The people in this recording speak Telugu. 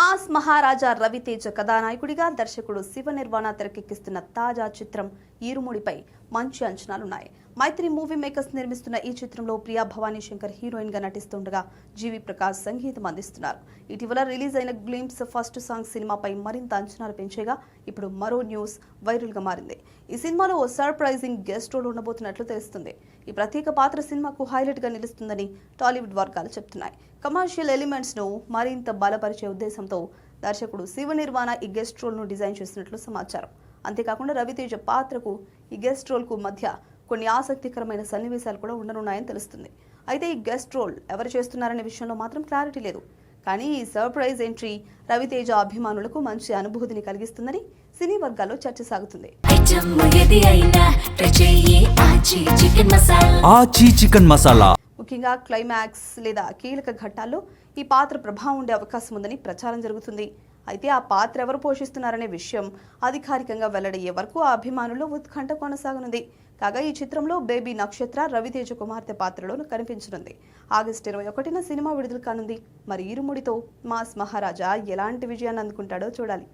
మాస్ మహారాజా రవితేజ కథానాయకుడిగా దర్శకుడు శివ నిర్వాణ తెరకెక్కిస్తున్న తాజా చిత్రం ఈరుముడిపై మంచి అంచనాలున్నాయి. మైత్రి మూవీ మేకర్స్ నిర్మిస్తున్న ఈ చిత్రంలో ప్రియా భవానీ శంకర్ హీరోయిన్ గా నటిస్తుండగా జీవి ప్రకాష్ సంగీతం అందిస్తున్నారు. ఇటీవల రిలీజ్ అయిన గ్లింప్స్ ఫస్ట్ సాంగ్ సినిమాపై మరింత అంచనాలు పెంచేగా ఇప్పుడు మరో న్యూస్ వైరల్ గా మారింది. ఈ సినిమాలో ఓ సర్ప్రైజింగ్ గెస్ట్ రోల్ ఉండబోతున్నట్లు తెలుస్తుంది. ఈ ప్రత్యేక పాత్ర సినిమాకు హైలైట్ గా నిలుస్తుందని టాలీవుడ్ వర్గాలు చెబుతున్నాయి. కమర్షియల్ ఎలిమెంట్స్ ను మరింత బలపరిచే ఉద్దేశంతో దర్శకుడు శివ నిర్వాణ ఈ గెస్ట్ రోల్ ను డిజైన్ చేసినట్లు సమాచారం. అంతేకాకుండా రవితేజ పాత్రకు ఈ గెస్ట్ రోల్ కు మధ్య కొన్ని ఆసక్తికరమైన సన్నివేశాలు కూడా ఉండనున్నాయని తెలుస్తుంది. అయితే ఈ గెస్ట్ రోల్ ఎవరు చేస్తున్నారనే విషయంలో మాత్రం క్లారిటీ లేదు. కానీ ఈ సర్ప్రైజ్ ఎంట్రీ రవితేజ అభిమానులకు మంచి అనుభూతిని కలిగిస్తుందని సినీ వర్గాల్లో చర్చ సాగుతుంది. ముఖ్యంగా క్లైమాక్స్ లేదా కీలక ఘట్టాల్లో ఈ పాత్ర ప్రభావం ఉండే అవకాశం ఉందని ప్రచారం జరుగుతుంది. అయితే ఆ పాత్ర ఎవరు పోషిస్తున్నారనే విషయం అధికారికంగా వెల్లడయ్యే వరకు ఆ అభిమానుల్లో ఉత్కంఠ కొనసాగనుంది. కాగా ఈ చిత్రంలో బేబీ నక్షత్ర రవితేజ కుమార్తె పాత్రలో కనిపించనుంది. ఆగస్టు 21న సినిమా విడుదల కానుంది. మరి ఈరుముడితో మాస్ మహారాజా ఎలాంటి విజయాన్ని అందుకుంటాడో చూడాలి.